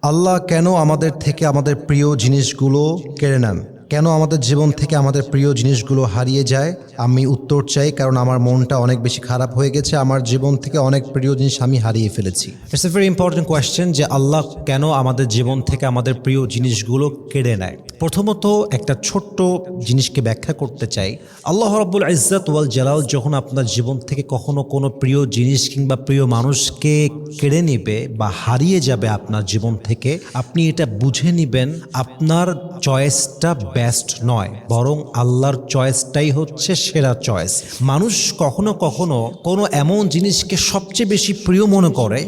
আল্লাহ কেন আমাদের থেকে আমাদের প্রিয় জিনিসগুলো কেড়ে নেন? কেন আমাদের জীবন থেকে আমাদের প্রিয় জিনিসগুলো হারিয়ে যায়? আমি উত্তর চাই, কারণ আমার মনটা অনেক বেশি খারাপ হয়ে গেছে। আমার জীবন থেকে অনেক প্রিয় জিনিস আমি হারিয়ে ফেলেছি। It's a very important question যে আল্লাহ কেন আমাদের জীবন থেকে আমাদের প্রিয় জিনিসগুলো কেড়ে নেয়। প্রথমত একটা ছোট্ট জিনিসকে ব্যাখ্যা করতে চাই। আল্লাহ রাব্বুল ইজ্জত ওয়াল জালাল যখন আপনার জীবন থেকে কখনো কোনো প্রিয় জিনিস কিংবা প্রিয় মানুষকে কেড়ে নেবে বা হারিয়ে যাবে আপনার জীবন থেকে, আপনি এটা বুঝে নেবেন আপনার চয়েসটা বেস্ট নয়, বরং আল্লাহর চয়েসটাই হচ্ছে সেরা চয়েস। মানুষ কখনো কখনো কোনো এমন জিনিসকে সবচেয়ে বেশি প্রিয় মনে করে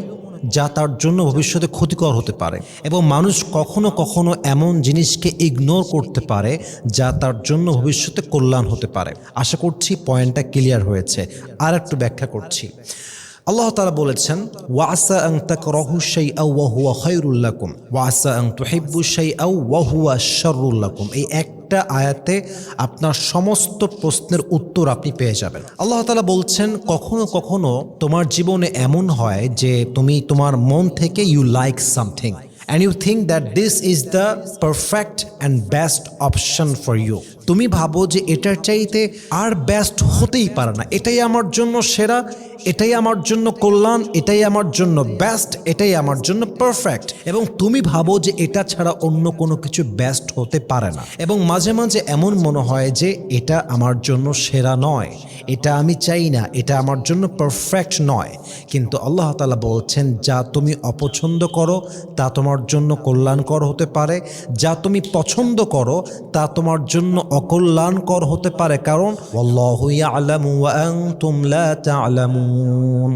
যা তার জন্য ভবিষ্যতে ক্ষতিকর হতে পারে, এবং মানুষ কখনো কখনো এমন জিনিসকে ইগনোর করতে পারে যা তার জন্য ভবিষ্যতে কল্যাণ হতে পারে। আশা করছি পয়েন্টটা ক্লিয়ার হয়েছে। আর একটু ব্যাখ্যা করছি। আল্লাহ তাআলা বলেছেন, ওয়াসা আন তাকরাহু শাইআন ওয়া হুয়া খায়রুল লাকুম ওয়াসা আন তুহিব্বু শাইআন ওয়া হুয়া শাররুল লাকুম। এই একটা আয়াতে আপনার সমস্ত প্রশ্নের উত্তর আপনি পেয়ে যাবেন। আল্লাহ তাআলা বলছেন, কখনো কখনো তোমার জীবনে এমন হয় যে তুমি তোমার মন থেকে you like something and you think that this is the perfect and best option for you. তুমি ভাবো যে এটার চাইতে আর বেস্ট হতেই পারে না, এটাই আমার জন্য সেরা, এটাই আমার জন্য কল্যাণ, এটাই আমার জন্য বেস্ট, এটাই আমার জন্য পারফেক্ট, এবং তুমি ভাবো যে এটা ছাড়া অন্য কোনো কিছু বেস্ট হতে পারে না। এবং মাঝে মাঝে এমন মনে হয় যে এটা আমার জন্য সেরা নয়, এটা আমি চাই না, এটা আমার জন্য পারফেক্ট নয়। কিন্তু আল্লাহ তাআলা বলছেন, যা তুমি অপছন্দ করো তা তোমার জন্য কল্যাণকর হতে পারে, যা তুমি পছন্দ করো তা তোমার জন্য অকল্যাণকর হতে পারে, কারণ ওয়াল্লাহু ইয়ালামু ওয়া আনতুম লা তা'লামুন।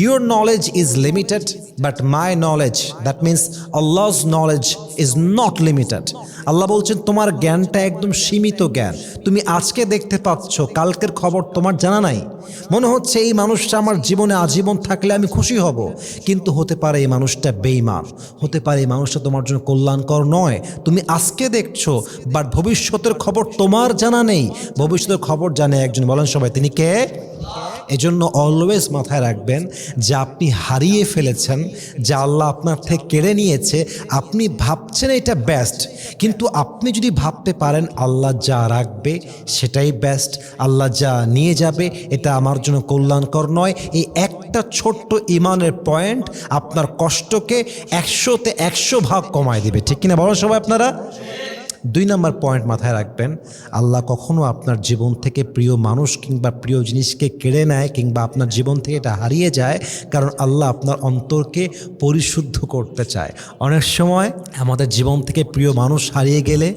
Your knowledge is limited, but my knowledge, that means Allah's knowledge, is not limited. আল্লাহ বলছেন, তোমার জ্ঞানটা একদম সীমিত জ্ঞান। তুমি আজকে দেখতে পাচ্ছ, কালকের খবর তোমার জানা নাই। মনে হচ্ছে এই মানুষটা আমার জীবনে আজীবন থাকলে আমি খুশি হব, কিন্তু হতে পারে এই মানুষটা বেঈমান, হতে পারে এই মানুষটা তোমার জন্য কল্যাণকর নয়। তুমি আজকে দেখছো, বাট ভবিষ্যতের খবর তোমার জানা নেই। ভবিষ্যতের খবর জানে একজন, বলেন সবাই, তিনি কে? এজন্য অলওয়েজ মাথায় রাখবেন যে আপনি হারিয়ে ফেলেছেন, যা আল্লাহ আপনার থেকে কেড়ে নিয়েছে। আপনি ভাবছেন এটা বেস্ট, কিন্তু আপনি যদি ভাবতে পারেন আল্লাহ যা রাখবে সেটাই বেস্ট, আল্লাহ যা নিয়ে যাবে এটা আমার জন্য কল্যাণকর নয়, এই একটা ছোট্ট ইমানের পয়েন্ট আপনার কষ্টকে 100-তে 100 ভাগ কমায় দিবে। ঠিক কিনা বলেন সবাই আপনারা? 2 নম্বর পয়েন্ট মাথায় রাখবেন, আল্লাহ কখনো আপনার জীবন থেকে প্রিয় মানুষ কিংবা প্রিয় জিনিসকে কেড়ে নেয় কিংবা আপনার জীবন থেকে এটা হারিয়ে যায় কারণ আল্লাহ আপনার অন্তরকে পরিশুদ্ধ করতে চায়। অনেক সময় আমাদের জীবন থেকে প্রিয় মানুষ হারিয়ে গেলে,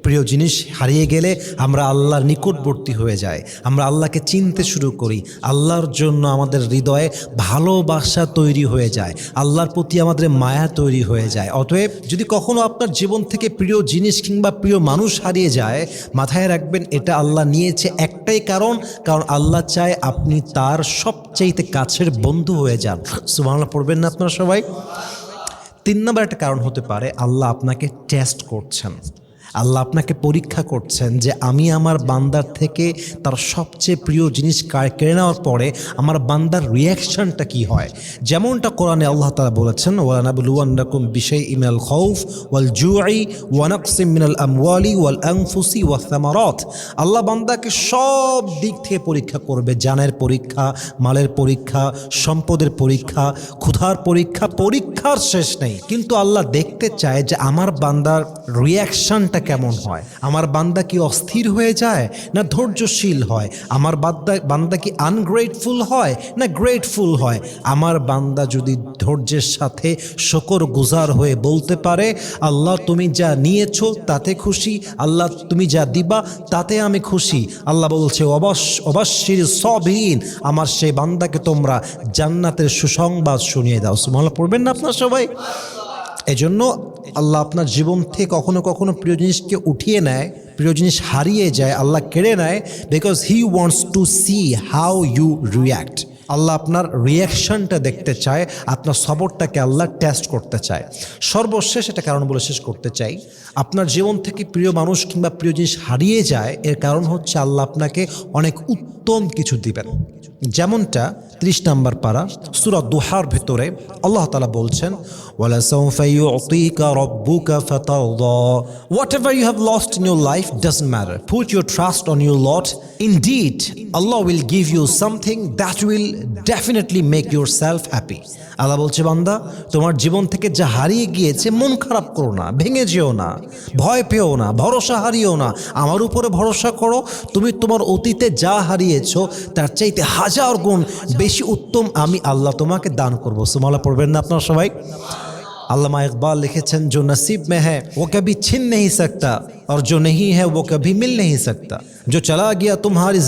প্রিয় জিনিস হারিয়ে গেলে আমরা আল্লাহর নিকটবর্তী হয়ে যাই, আমরা আল্লাহকে চিনতে শুরু করি, আল্লাহর জন্য আমাদের হৃদয়ে ভালোবাসা তৈরি হয়ে যায়, আল্লাহর প্রতি আমাদের মায়া তৈরি হয়ে যায়। অতএব যদি কখনো আপনার জীবন থেকে প্রিয় জিনিস কিংবা প্রিয় মানুষ হারিয়ে যায়, মাথায় রাখবেন এটা আল্লাহ নিয়েছে একটাই কারণ আল্লাহ চায় আপনি তার সবচাইতে কাছের বন্ধু হয়ে যান। সুবহানাল্লাহ পড়বেন না আপনারা সবাই? 3 নম্বর একটা কারণ হতে পারে, আল্লাহ আপনাকে টেস্ট করছেন, আল্লাহ আপনাকে পরীক্ষা করছেন যে আমি আমার বান্দার থেকে তার সবচেয়ে প্রিয় জিনিস কেড়ে নেওয়ার পরে আমার বান্দার রিয়াকশনটা কি হয়। যেমনটা কোরআনে আল্লাহ তাআলা বলেছেন, ওয়ালানাবলুওয়ান্নাকুম বিশাইইম মিনাল খাউফ ওয়াল জুই ওয়া নাকসিম মিনাল আমওয়ালি ওয়াল আনফুসি ওয়াস সামারাত। আল্লাহ বান্দাকে সব দিক থেকে পরীক্ষা করবে, জানের পরীক্ষা, মালের পরীক্ষা, সম্পদের পরীক্ষা, ক্ষুধার পরীক্ষা, পরীক্ষার শেষ নেই। কিন্তু আল্লাহ দেখতে চায় যে আমার বান্দার রিয়াকশনটা কেমন হয়, আমার বান্দা কি অস্থির হয়ে যায় না ধৈর্যশীল হয়, আমার বান্দা কি আনগ্রেটফুল হয় না গ্রেটফুল হয়। আমার বান্দা যদি ধৈর্যের সাথে শুকরগুজার হয়ে বলতে পারে, আল্লাহ তুমি যা নিয়েছো তাতে খুশি, আল্লাহ তুমি যা দিবা তাতে আমি খুশি। আল্লাহ বলছে, অবশ্যই সাবিরিন, আমার সেই বান্দাকে তোমরা জান্নাতের সুসংবাদ শুনিয়ে দাও। সুবহানাল্লাহ পড়বেন না আপনারা সবাই? এজন্য আল্লাহ আপনার জীবন থেকে কখনো কখনো প্রিয় জিনিসকে উঠিয়ে নেয়, প্রিয় জিনিস হারিয়ে যায়, আল্লাহ কেড়ে নেয়, because he wants to see how you react. Allah আপনার রিয়াকশনটা দেখতে চায়, আপনার সবরটাকে আল্লাহ টেস্ট করতে চায়। সর্বশেষ একটা কারণ বলে শেষ করতে চাই, আপনার জীবন থেকে প্রিয় মানুষ কিংবা প্রিয় জিনিস হারিয়ে যায় এর কারণ হচ্ছে আল্লাহ আপনাকে অনেক উত্তম কিছু দিবেন। যেমনটা 30 নম্বর পারা সূরা দুহার ভিতরে আল্লাহ তাআলা বলছেন, ওয়ালা সাউফা ইউতিকা রাব্বুকা ফাতারদা, whatever you have lost in your life doesn't matter, put your trust on your Lord, indeed Allah will give you something that will definitely make yourself happy. আল্লাহ বলছে, বান্দা তোমার জীবন থেকে যা হারিয়ে গিয়েছে মন খারাপ করো না, ভেঙে যেও না, ভয় পেও না, ভরসা হারিও না, আমার উপরে ভরসা করো। তুমি তোমার অতীতে যা হারিয়েছো তার চাইতে হাজার গুণ বেশি উত্তম আমি আল্লাহ তোমাকে দান করবো। সুবহানাল্লাহ পড়বেন না আপনারা সবাই? अल्लामा इकबाल लिखेছেন, जो नसीब में है वो कभी छिन नहीं सकता और जो नहीं है वो कभी मिल नहीं सकता, जो चला गया तुम्हारी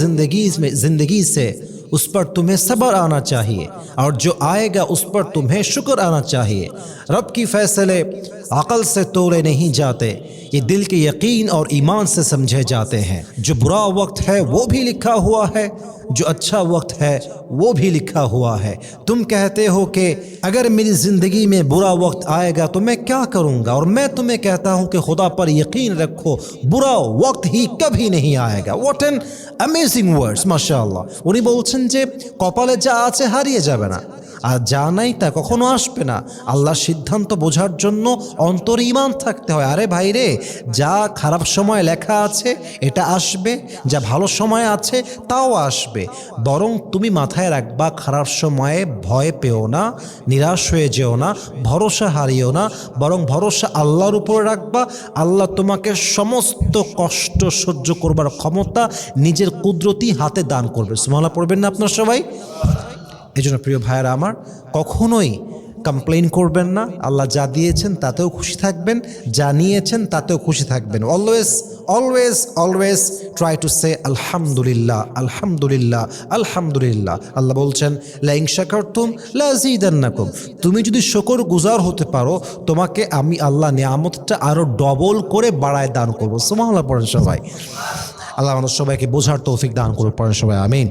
जिंदगी से उस पर तुम्हें सब्र आना चाहिए और जो आएगा उस पर तुम्हें शुक्र आना चाहिए। रब की फैसले अकल से तोड़े नहीं जाते, ये दिल के यकीन और ईमान से समझे जाते हैं। जो बुरा वक्त है वो भी लिखा हुआ है, जो अच्छा वक्त है वो भी लिखा हुआ है। तुम कहते हो कि अगर मेरी ज़िंदगी में बुरा वक्त आएगा तो मैं क्या करूँगा, और मैं तुम्हें कहता हूँ कि खुदा पर यकीन रखो, बुरा वक्त ही कभी नहीं आएगा। व्हाट एन अमेजिंग वर्ड्स, माशाআল্লাহ। উনি বলছেন যে কপালে যা আছে হারিয়ে যাবে না, আর যা নাই তা কখনো আসবে না। আল্লাহর সিদ্ধান্ত বোঝার জন্য অন্তরে ঈমান থাকতে হয়। আরে ভাই রে, যা খারাপ সময় লেখা আছে এটা আসবে, যা ভালো সময় আছে তাও আসবে। বরং তুমি মাথায় রাখবা, খারাপ সময়ে ভয় পেও না, নিরাশ হয়ে যেও না, ভরসা হারিও না, বরং ভরসা আল্লাহর উপরে রাখবা। আল্লাহ তোমাকে সমস্ত কষ্ট সহ্য করবার ক্ষমতা নিজের কুদরতি হাতে দান করবে। সুবহানাল্লাহ পড়বেন না আপনারা সবাই? এই জন্য প্রিয় ভাইয়েরা আমার, কখনোই কমপ্লেইন করবেন না। আল্লাহ যা দিয়েছেন তাতেও খুশি থাকবেন, যা নিয়েছেন তাতেও খুশি থাকবেন। Always always always try to say আলহামদুলিল্লাহ, আলহামদুলিল্লাহ, আলহামদুলিল্লাহ। আল্লাহ বলছেন, লা ইন শাকারতুম লাযীদান্নাকুম, তুমি যদি শুকর গুজার হতে পারো তোমাকে আমি আল্লাহ নিয়ামতটা আরো ডবল করে বাড়ায় দান করবো। সুবহানাল্লাহ পড়েন সবাই। আল্লাহ আমাদের সবাইকে বোঝার তৌফিক দান করুন, পড়েন সবাই আমিন।